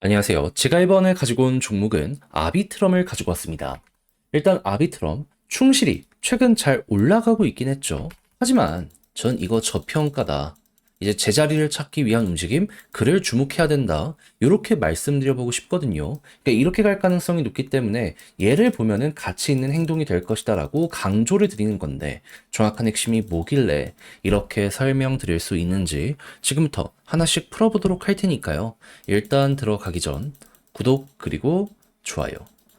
안녕하세요. 제가 이번에 가지고 온 종목은 아비트럼을 가지고 왔습니다. 일단 아비트럼 충실히 최근 잘 올라가고 있긴 했죠. 하지만 전 이거 저평가다. 이제 제자리를 찾기 위한 움직임, 그를 주목해야 된다. 이렇게 말씀드려보고 싶거든요. 그러니까 이렇게 갈 가능성이 높기 때문에 얘를 보면은 가치 있는 행동이 될 것이다라고 강조를 드리는 건데 정확한 핵심이 뭐길래 이렇게 설명드릴 수 있는지 지금부터 하나씩 풀어보도록 할 테니까요. 일단 들어가기 전 구독 그리고 좋아요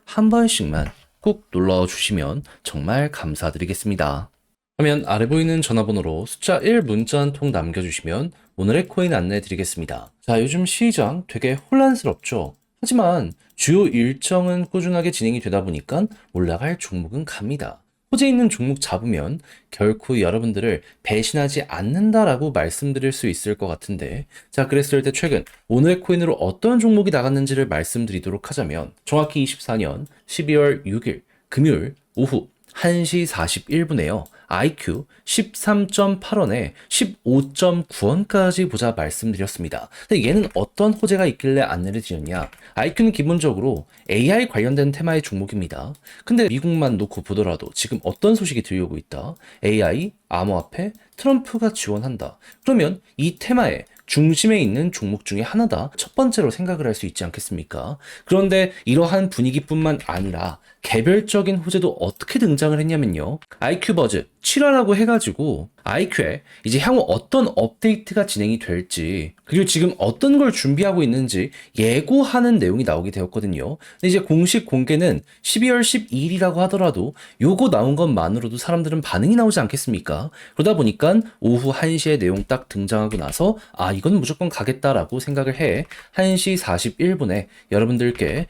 한 번씩만 꼭 눌러주시면 정말 감사드리겠습니다. 화면 아래 보이는 전화번호로 숫자 1 문자 한 통 남겨주시면 오늘의 코인 안내 드리겠습니다. 자, 요즘 시장 되게 혼란스럽죠? 하지만 주요 일정은 꾸준하게 진행이 되다 보니까 올라갈 종목은 갑니다. 호재 있는 종목 잡으면 결코 여러분들을 배신하지 않는다라고 말씀드릴 수 있을 것 같은데, 자, 그랬을 때 최근 오늘의 코인으로 어떤 종목이 나갔는지를 말씀드리도록 하자면 정확히 24년 12월 6일 금요일 오후 1시 41분에요. IQ 13.8원에 15.9원까지 보자 말씀드렸습니다. 근데 얘는 어떤 호재가 있길래 안내를 드렸냐? IQ는 기본적으로 AI 관련된 테마의 종목입니다. 근데 미국만 놓고 보더라도 지금 어떤 소식이 들려오고 있다? AI, 암호화폐, 트럼프가 지원한다. 그러면 이 테마에 중심에 있는 종목 중에 하나다. 첫 번째로 생각을 할 수 있지 않겠습니까? 그런데 이러한 분위기뿐만 아니라 개별적인 호재도 어떻게 등장을 했냐면요. IQ 버즈 7화라고 해가지고 IQ에 이제 향후 어떤 업데이트가 진행이 될지, 그리고 지금 어떤 걸 준비하고 있는지 예고하는 내용이 나오게 되었거든요. 근데 이제 공식 공개는 12월 12일이라고 하더라도 요거 나온 것만으로도 사람들은 반응이 나오지 않겠습니까? 그러다 보니까 오후 1시에 내용 딱 등장하고 나서 이건 무조건 가겠다라고 생각을 해 1시 41분에 여러분들께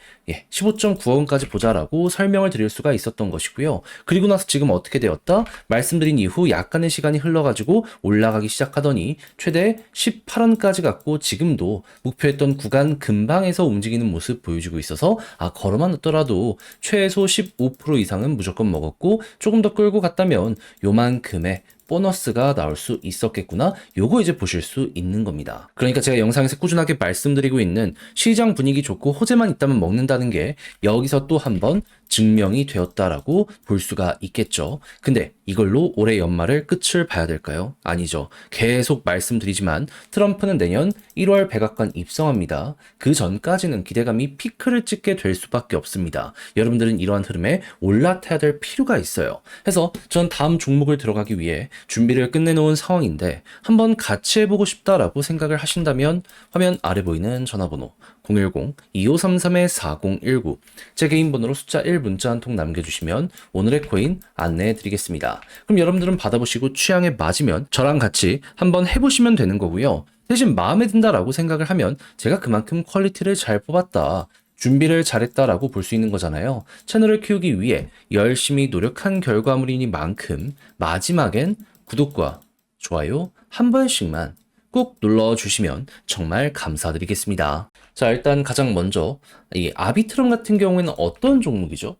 15.9원까지 보자라고 설명을 드릴 수가 있었던 것이고요. 그리고 나서 지금 어떻게 되었다? 말씀드린 이후 약간의 시간이 흘러가지고 올라가기 시작하더니 최대 18원까지 갔고 지금도 목표했던 구간 근방에서 움직이는 모습 보여주고 있어서 걸어만 넣더라도 최소 15% 이상은 무조건 먹었고 조금 더 끌고 갔다면 요만큼의 보너스가 나올 수 있었겠구나. 요거 이제 보실 수 있는 겁니다. 그러니까 제가 영상에서 꾸준하게 말씀드리고 있는 시장 분위기 좋고 호재만 있다면 먹는다는 게 여기서 또 한 번 증명이 되었다라고 볼 수가 있겠죠. 근데 이걸로 올해 연말을 끝을 봐야 될까요? 아니죠. 계속 말씀드리지만 트럼프는 내년 1월 백악관 입성합니다. 그 전까지는 기대감이 피크를 찍게 될 수밖에 없습니다. 여러분들은 이러한 흐름에 올라타야 될 필요가 있어요. 그래서 전 다음 종목을 들어가기 위해 준비를 끝내놓은 상황인데 한번 같이 해보고 싶다라고 생각을 하신다면 화면 아래 보이는 전화번호 010-2533-4019 제 개인 번호로 숫자 1 문자 한 통 남겨주시면 오늘의 코인 안내해 드리겠습니다. 그럼 여러분들은 받아보시고 취향에 맞으면 저랑 같이 한번 해보시면 되는 거고요. 대신 마음에 든다라고 생각을 하면 제가 그만큼 퀄리티를 잘 뽑았다, 준비를 잘했다라고 볼 수 있는 거잖아요. 채널을 키우기 위해 열심히 노력한 결과물이니만큼 마지막엔 구독과 좋아요 한 번씩만 꼭 눌러주시면 정말 감사드리겠습니다. 자, 일단 가장 먼저 이 아비트럼 같은 경우에는 어떤 종목이죠?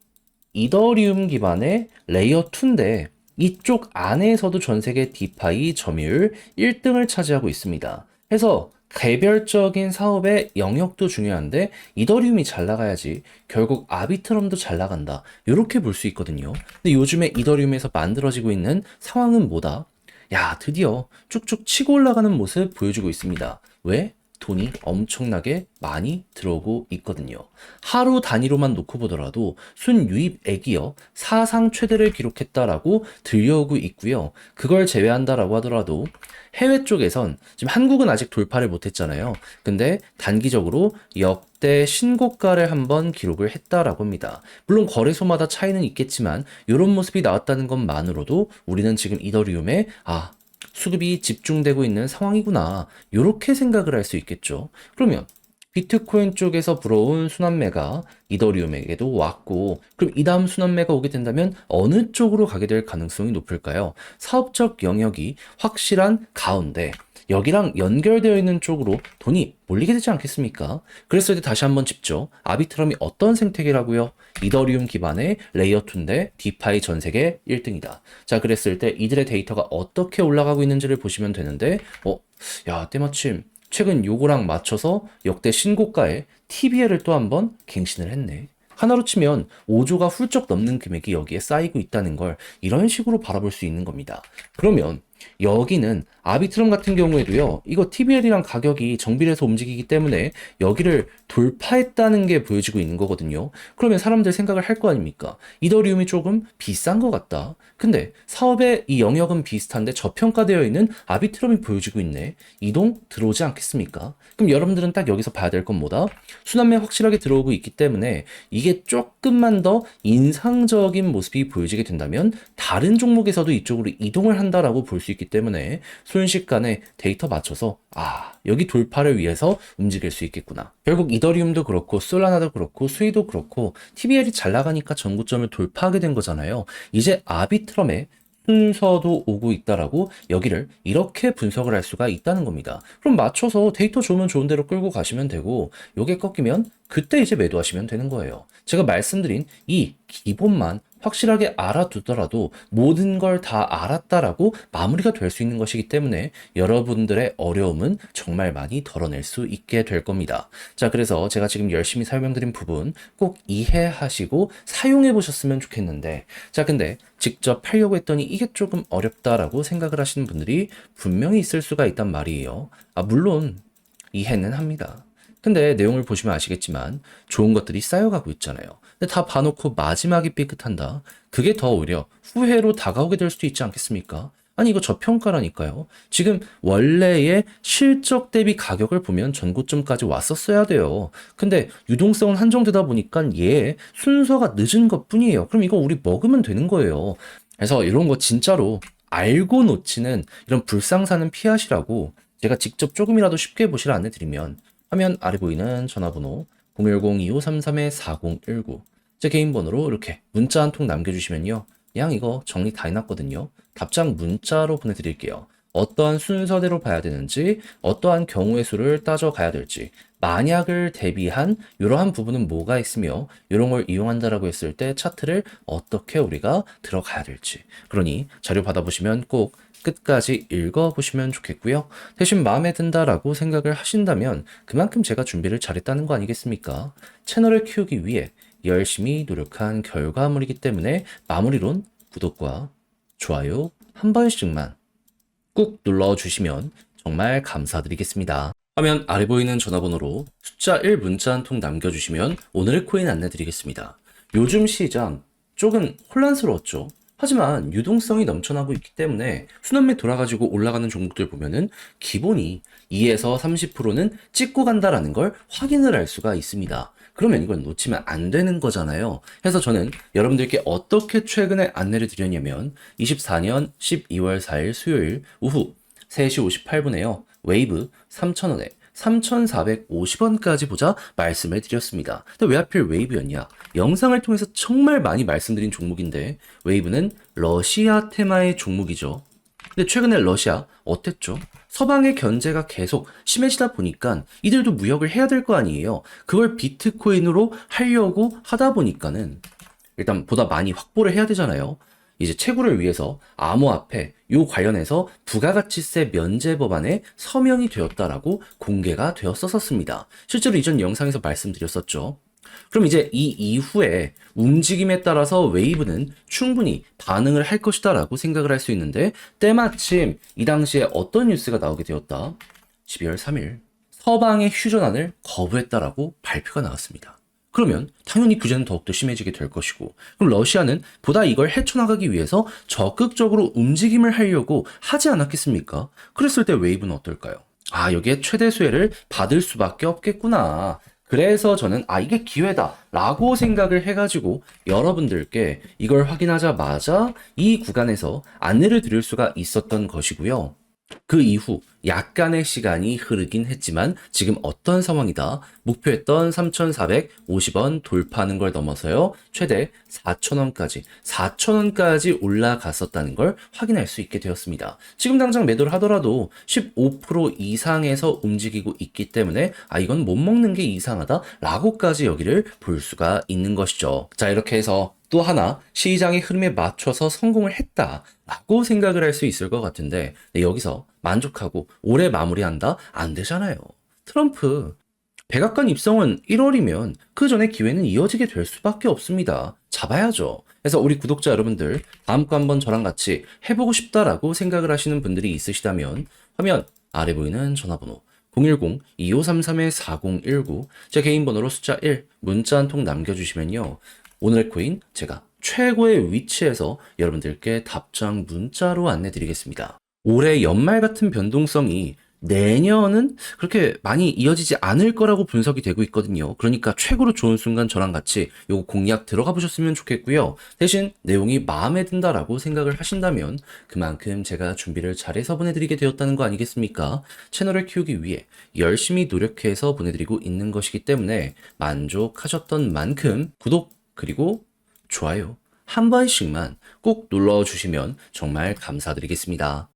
이더리움 기반의 레이어 2인데 이쪽 안에서도 전 세계 디파이 점유율 1등을 차지하고 있습니다. 해서 개별적인 사업의 영역도 중요한데 이더리움이 잘 나가야지 결국 아비트럼도 잘 나간다. 이렇게 볼 수 있거든요. 근데 요즘에 이더리움에서 만들어지고 있는 상황은 뭐다? 야, 드디어 쭉쭉 치고 올라가는 모습 보여주고 있습니다. 왜? 돈이 엄청나게 많이 들어오고 있거든요. 하루 단위로만 놓고 보더라도 순유입액이요 사상 최대를 기록했다라고 들려오고 있고요. 그걸 제외한다라고 하더라도 해외 쪽에선 지금 한국은 아직 돌파를 못했잖아요. 근데 단기적으로 역대 신고가를 한번 기록을 했다라고 합니다. 물론 거래소마다 차이는 있겠지만 이런 모습이 나왔다는 것만으로도 우리는 지금 이더리움에 수급이 집중되고 있는 상황이구나, 이렇게 생각을 할 수 있겠죠. 그러면 비트코인 쪽에서 불어온 순환매가 이더리움에게도 왔고, 그럼 이 다음 순환매가 오게 된다면 어느 쪽으로 가게 될 가능성이 높을까요? 사업적 영역이 확실한 가운데 여기랑 연결되어 있는 쪽으로 돈이 몰리게 되지 않겠습니까? 그랬을 때 다시 한번 짚죠. 아비트럼이 어떤 생태계라고요? 이더리움 기반의 레이어 2인데 디파이 전 세계 1등이다. 자, 그랬을 때 이들의 데이터가 어떻게 올라가고 있는지를 보시면 되는데, 야, 때마침 최근 요거랑 맞춰서 역대 신고가의 TBL을 또 한번 갱신을 했네. 하나로 치면 5조가 훌쩍 넘는 금액이 여기에 쌓이고 있다는 걸 이런 식으로 바라볼 수 있는 겁니다. 그러면 여기는 아비트럼 같은 경우에도요, 이거 TBL이랑 가격이 정비례해서 움직이기 때문에 여기를 돌파했다는 게 보여지고 있는 거거든요. 그러면 사람들 생각을 할 거 아닙니까? 이더리움이 조금 비싼 것 같다. 근데 사업의 이 영역은 비슷한데 저평가되어 있는 아비트럼이 보여지고 있네. 이동 들어오지 않겠습니까? 그럼 여러분들은 딱 여기서 봐야 될 건 뭐다? 순환매 확실하게 들어오고 있기 때문에 이게 조금만 더 인상적인 모습이 보여지게 된다면 다른 종목에서도 이쪽으로 이동을 한다라고 볼 수 있기 때문에 순식간에 데이터 맞춰서 여기 돌파를 위해서 움직일 수 있겠구나. 결국 이더리움도 그렇고 솔라나도 그렇고 스위도 그렇고 TBL이 잘 나가니까 전고점을 돌파하게 된 거잖아요. 이제 아비트럼에 순서도 오고 있다라고 여기를 이렇게 분석을 할 수가 있다는 겁니다. 그럼 맞춰서 데이터 좋으면 좋은 대로 끌고 가시면 되고 요게 꺾이면 그때 이제 매도하시면 되는 거예요. 제가 말씀드린 이 기본만 확실하게 알아두더라도 모든 걸 다 알았다라고 마무리가 될 수 있는 것이기 때문에 여러분들의 어려움은 정말 많이 덜어낼 수 있게 될 겁니다. 자, 그래서 제가 지금 열심히 설명드린 부분 꼭 이해하시고 사용해 보셨으면 좋겠는데, 자, 근데 직접 팔려고 했더니 이게 조금 어렵다라고 생각을 하시는 분들이 분명히 있을 수가 있단 말이에요. 물론 이해는 합니다. 근데 내용을 보시면 아시겠지만 좋은 것들이 쌓여가고 있잖아요. 근데 다 봐놓고 마지막이 삐끗한다. 그게 더 오히려 후회로 다가오게 될 수도 있지 않겠습니까? 아니 이거 저평가라니까요. 지금 원래의 실적 대비 가격을 보면 전고점까지 왔었어야 돼요. 근데 유동성은 한정되다 보니까 얘 순서가 늦은 것뿐이에요. 그럼 이거 우리 먹으면 되는 거예요. 그래서 이런 거 진짜로 알고 놓치는 이런 불상사는 피하시라고 제가 직접 조금이라도 쉽게 보시라 안내드리면 화면 아래 보이는 전화번호 010-2533-4019 제 개인 번호로 이렇게 문자 한 통 남겨주시면요. 그냥 이거 정리 다 해놨거든요. 답장 문자로 보내드릴게요. 어떠한 순서대로 봐야 되는지, 어떠한 경우의 수를 따져가야 될지, 만약을 대비한 이러한 부분은 뭐가 있으며 이런 걸 이용한다라고 했을 때 차트를 어떻게 우리가 들어가야 될지. 그러니 자료 받아보시면 꼭 끝까지 읽어보시면 좋겠고요. 대신 마음에 든다라고 생각을 하신다면 그만큼 제가 준비를 잘했다는 거 아니겠습니까? 채널을 키우기 위해 열심히 노력한 결과물이기 때문에 마무리론 구독과 좋아요 한 번씩만 꾹 눌러주시면 정말 감사드리겠습니다. 화면 아래 보이는 전화번호로 숫자 1 문자 한 통 남겨주시면 오늘의 코인 안내드리겠습니다. 요즘 시장 조금 혼란스러웠죠. 하지만 유동성이 넘쳐나고 있기 때문에 순환매 돌아가지고 올라가는 종목들 보면은 기본이 2에서 30%는 찍고 간다라는 걸 확인을 할 수가 있습니다. 그러면 이걸 놓치면 안 되는 거잖아요. 그래서 저는 여러분들께 어떻게 최근에 안내를 드렸냐면 24년 12월 4일 수요일 오후 3시 58분에요. 웨이브 3,000원에 3,450원까지 보자 말씀을 드렸습니다. 근데 왜 하필 웨이브였냐? 영상을 통해서 정말 많이 말씀드린 종목인데 웨이브는 러시아 테마의 종목이죠. 근데 최근에 러시아 어땠죠? 서방의 견제가 계속 심해지다 보니까 이들도 무역을 해야 될 거 아니에요. 그걸 비트코인으로 하려고 하다 보니까는 일단 보다 많이 확보를 해야 되잖아요. 이제 채굴을 위해서 암호화폐 요 관련해서 부가가치세 면제 법안에 서명이 되었다라고 공개가 되었었습니다. 실제로 이전 영상에서 말씀드렸었죠. 그럼 이제 이 이후에 움직임에 따라서 웨이브는 충분히 반응을 할 것이다 라고 생각을 할 수 있는데 때마침 이 당시에 어떤 뉴스가 나오게 되었다. 12월 3일 서방의 휴전안을 거부했다라고 발표가 나왔습니다. 그러면 당연히 규제는 더욱더 심해지게 될 것이고 그럼 러시아는 보다 이걸 헤쳐나가기 위해서 적극적으로 움직임을 하려고 하지 않았겠습니까? 그랬을 때 웨이브는 어떨까요? 여기에 최대 수혜를 받을 수밖에 없겠구나. 그래서 저는 이게 기회다 라고 생각을 해가지고 여러분들께 이걸 확인하자마자 이 구간에서 안내를 드릴 수가 있었던 것이고요. 그 이후 약간의 시간이 흐르긴 했지만 지금 어떤 상황이다. 목표했던 3,450원 돌파하는 걸 넘어서요. 최대 4,000원까지 올라갔었다는 걸 확인할 수 있게 되었습니다. 지금 당장 매도를 하더라도 15% 이상에서 움직이고 있기 때문에 이건 못 먹는 게 이상하다 라고까지 여기를 볼 수가 있는 것이죠. 자, 이렇게 해서 또 하나 시장의 흐름에 맞춰서 성공을 했다라고 생각을 할 수 있을 것 같은데 여기서 만족하고 올해 마무리한다? 안 되잖아요. 트럼프 백악관 입성은 1월이면 그 전에 기회는 이어지게 될 수밖에 없습니다. 잡아야죠. 그래서 우리 구독자 여러분들 다음 거 한번 저랑 같이 해보고 싶다라고 생각을 하시는 분들이 있으시다면 화면 아래 보이는 전화번호 010-2533-4019 제 개인 번호로 숫자 1 문자 한 통 남겨주시면요. 오늘의 코인 제가 최고의 위치에서 여러분들께 답장 문자로 안내드리겠습니다. 올해 연말 같은 변동성이 내년은 그렇게 많이 이어지지 않을 거라고 분석이 되고 있거든요. 그러니까 최고로 좋은 순간 저랑 같이 요거 공략 들어가 보셨으면 좋겠고요. 대신 내용이 마음에 든다라고 생각을 하신다면 그만큼 제가 준비를 잘해서 보내드리게 되었다는 거 아니겠습니까? 채널을 키우기 위해 열심히 노력해서 보내드리고 있는 것이기 때문에 만족하셨던 만큼 구독 그리고 좋아요 한 번씩만 꼭 눌러주시면 정말 감사드리겠습니다.